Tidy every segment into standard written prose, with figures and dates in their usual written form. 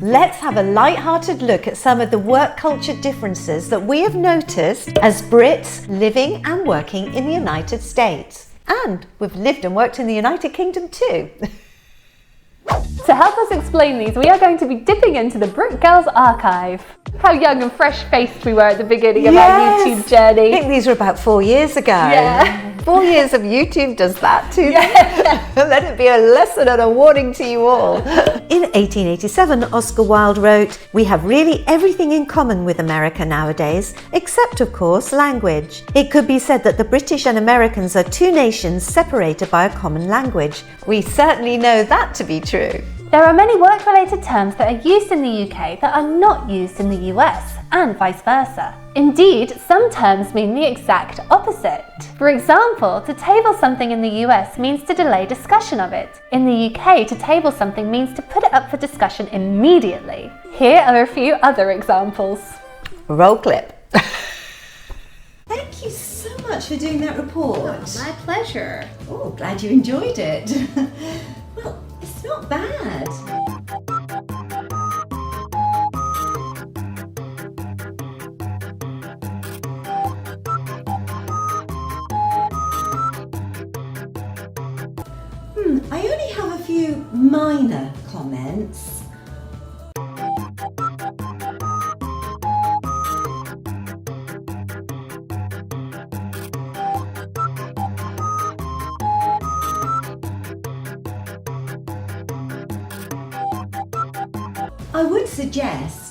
Let's have a light-hearted look at some of the work culture differences that we have noticed as Brits living and working in the United States. And we've lived and worked in the United Kingdom too. To help us explain these, we are going to be dipping into the Brit Girls Archive. How young and fresh-faced we were at the beginning of our YouTube journey. I think these were about 4 years ago. Yeah. 4 years of YouTube does that to them. Let it be a lesson and a warning to you all. In 1887, Oscar Wilde wrote, "We have really everything in common with America nowadays, except, of course, language. It could be said that the British and Americans are two nations separated by a common language." We certainly know that to be true. There are many work-related terms that are used in the UK that are not used in the US, and vice versa. Indeed, some terms mean the exact opposite. For example, to table something in the US means to delay discussion of it. In the UK, to table something means to put it up for discussion immediately. Here are a few other examples. Roll clip. Thank you so much for doing that report. Oh, my pleasure. Oh, glad you enjoyed it. Well, it's not bad. I only have a few minor comments. I would suggest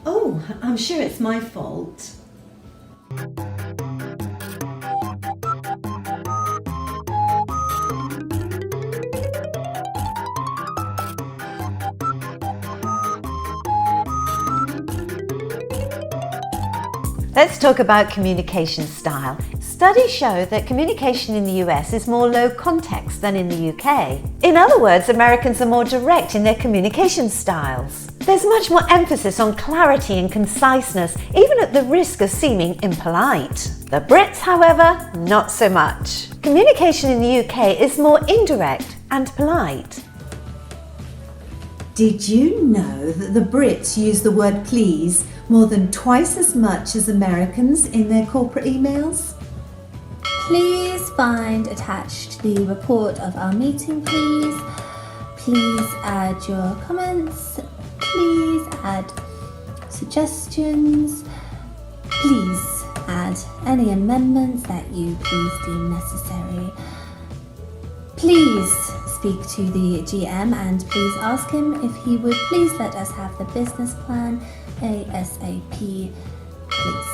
Oh, I'm sure it's my fault. Let's talk about communication style. Studies show that communication in the US is more low context than in the UK. In other words, Americans are more direct in their communication styles. There's much more emphasis on clarity and conciseness, even at the risk of seeming impolite. The Brits, however, not so much. Communication in the UK is more indirect and polite. Did you know that the Brits use the word please more than twice as much as Americans in their corporate emails? Please find attached the report of our meeting, please. Please add your comments. Please add suggestions. Please add any amendments that you please deem necessary. Please speak to the GM and please ask him if he would please let us have the business plan ASAP, please.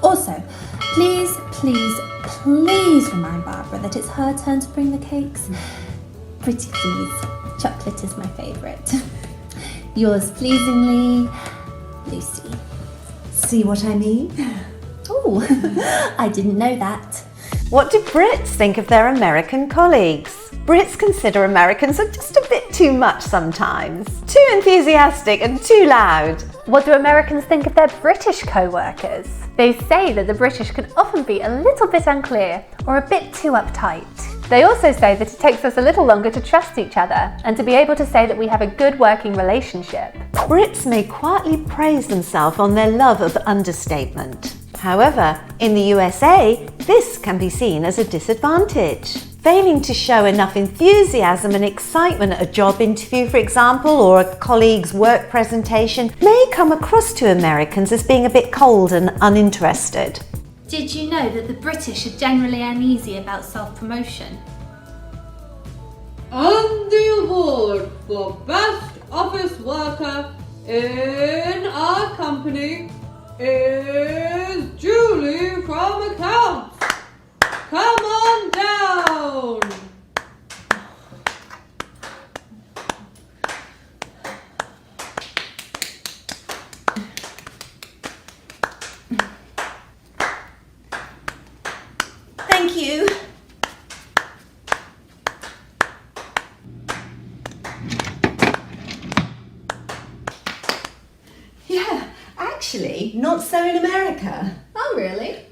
Also, please remind Barbara that it's her turn to bring the cakes. Pretty please. Chocolate is my favourite. Yours pleasingly, Lucy. See what I mean? Oh, I didn't know that. What do Brits think of their American colleagues? Brits consider Americans are just a bit too much sometimes. Too enthusiastic and too loud. What do Americans think of their British co-workers? They say that the British can often be a little bit unclear or a bit too uptight. They also say that it takes us a little longer to trust each other and to be able to say that we have a good working relationship. Brits may quietly praise themselves on their love of understatement. However, in the USA, this can be seen as a disadvantage. Failing to show enough enthusiasm and excitement at a job interview, for example, or a colleague's work presentation may come across to Americans as being a bit cold and uninterested. Did you know that the British are generally uneasy about self-promotion? And the award for Best Office Worker in our company is Julie from Accounts. Come on down. Thank you. Actually, not so in America. Oh, really?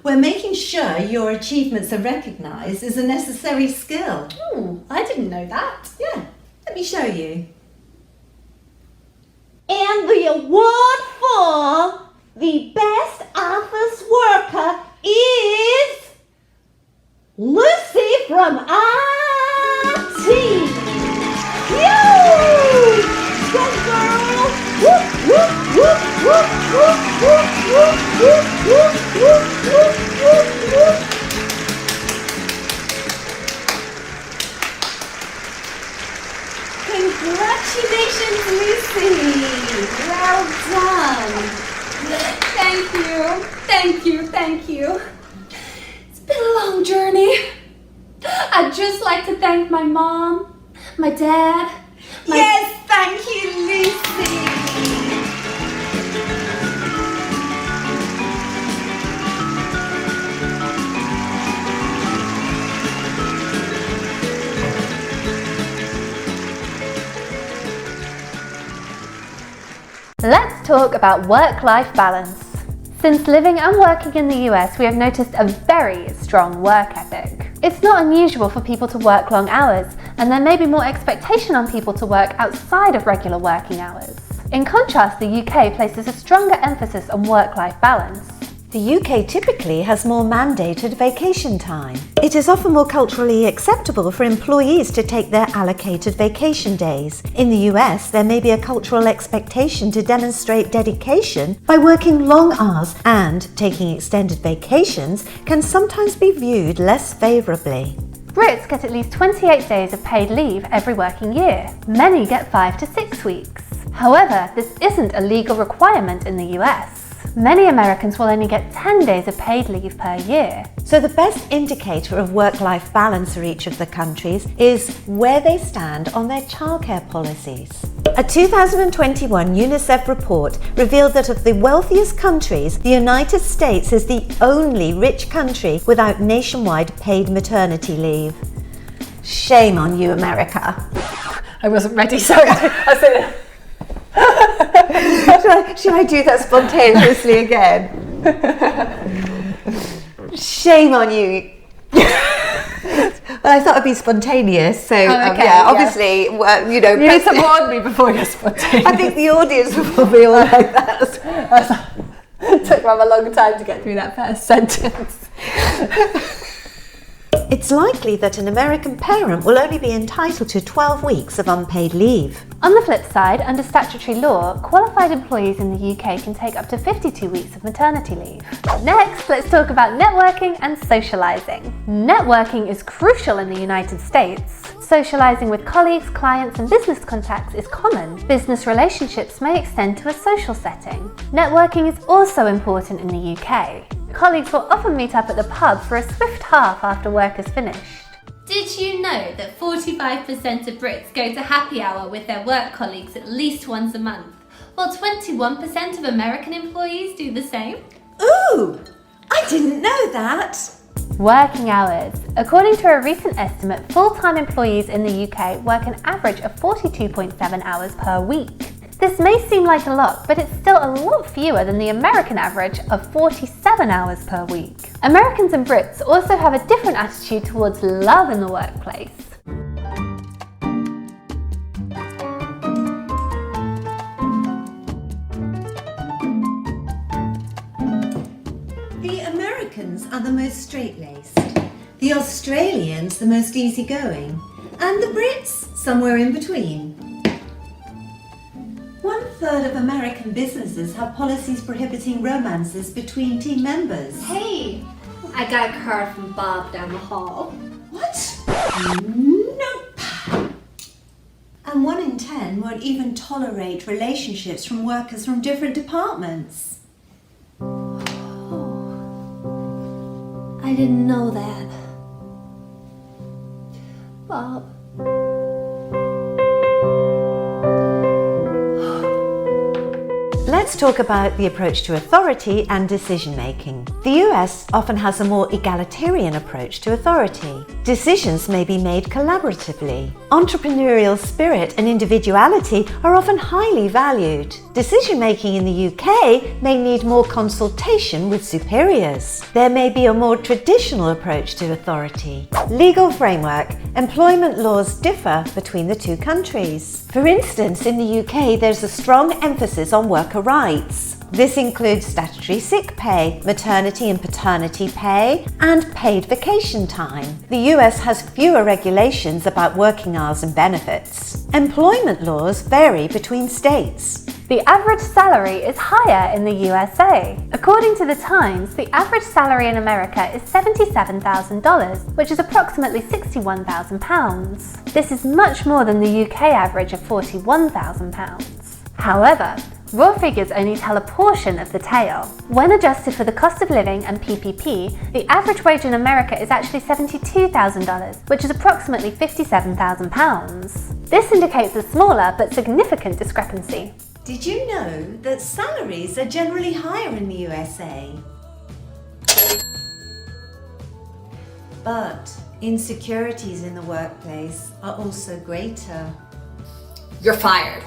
Where making sure your achievements are recognised is a necessary skill. I didn't know that. Yeah, let me show you. And the award for the best office worker is Lucy from our team. Yay! Go girl! Whoop, whoop, whoop, whoop, whoop, whoop, whoop, whoop, whoop, whoop, whoop, whoop. Congratulations, Lucy! Well done! Thank you. Thank you. Thank you. It's been a long journey. I'd just like to thank my mom, my dad, Yes, thank you, Lucy! Let's talk about work-life balance. Since living and working in the US, we have noticed a very strong work ethic. It's not unusual for people to work long hours, and there may be more expectation on people to work outside of regular working hours. In contrast, the UK places a stronger emphasis on work-life balance. The UK typically has more mandated vacation time. It is often more culturally acceptable for employees to take their allocated vacation days. In the US, there may be a cultural expectation to demonstrate dedication by working long hours, and taking extended vacations can sometimes be viewed less favourably. Brits get at least 28 days of paid leave every working year. Many get 5 to 6 weeks. However, this isn't a legal requirement in the US. Many Americans will only get 10 days of paid leave per year. So the best indicator of work-life balance for each of the countries is where they stand on their childcare policies. A 2021 UNICEF report revealed that of the wealthiest countries, the United States is the only rich country without nationwide paid maternity leave. Shame on you, America. I wasn't ready, sorry. I said Should I do that spontaneously again? Shame on you. Well, I thought it'd be spontaneous, so obviously, you need to warn me before you're spontaneous. I think the audience will probably all like that. It took Mum a long time to get through that first sentence. It's likely that an American parent will only be entitled to 12 weeks of unpaid leave. On the flip side, under statutory law, qualified employees in the UK can take up to 52 weeks of maternity leave. Next, let's talk about networking and socialising. Networking is crucial in the United States. Socialising with colleagues, clients and business contacts is common. Business relationships may extend to a social setting. Networking is also important in the UK. Colleagues will often meet up at the pub for a swift half after work is finished. Did you know that 45% of Brits go to happy hour with their work colleagues at least once a month, while 21% of American employees do the same? Ooh, I didn't know that. Working hours. According to a recent estimate, full-time employees in the UK work an average of 42.7 hours per week. This may seem like a lot, but it's still a lot fewer than the American average of 47 hours per week. Americans and Brits also have a different attitude towards love in the workplace. The Americans are the most straight-laced, the Australians the most easygoing, and the Brits somewhere in between. 1/3 of American businesses have policies prohibiting romances between team members. Hey, I got a card from Bob down the hall. What? Nope. And 1 in 10 won't even tolerate relationships from workers from different departments. I didn't know that. Bob. Let's Let's talk about the approach to authority and decision-making. The US often has a more egalitarian approach to authority. Decisions may be made collaboratively. Entrepreneurial spirit and individuality are often highly valued. Decision-making in the UK may need more consultation with superiors. There may be a more traditional approach to authority. Legal framework. Employment laws differ between the two countries. For instance, in the UK, there's a strong emphasis on worker rights. This includes statutory sick pay, maternity and paternity pay, and paid vacation time. The US has fewer regulations about working hours and benefits. Employment laws vary between states. The average salary is higher in the USA. According to the Times, the average salary in America is $77,000, which is approximately £61,000. This is much more than the UK average of £41,000. However, raw figures only tell a portion of the tale. When adjusted for the cost of living and PPP, the average wage in America is actually $72,000, which is approximately £57,000. This indicates a smaller but significant discrepancy. Did you know that salaries are generally higher in the USA? But insecurities in the workplace are also greater. You're fired.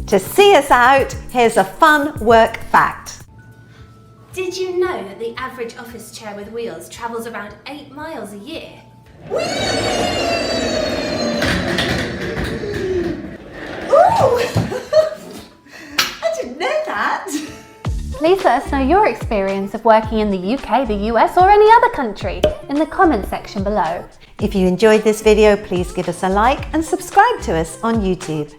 To see us out, here's a fun work fact. Did you know that the average office chair with wheels travels around 8 miles a year? I didn't know that. Please let us know your experience of working in the UK, the US, or any other country in the comments section below. If you enjoyed this video, please give us a like and subscribe to us on YouTube.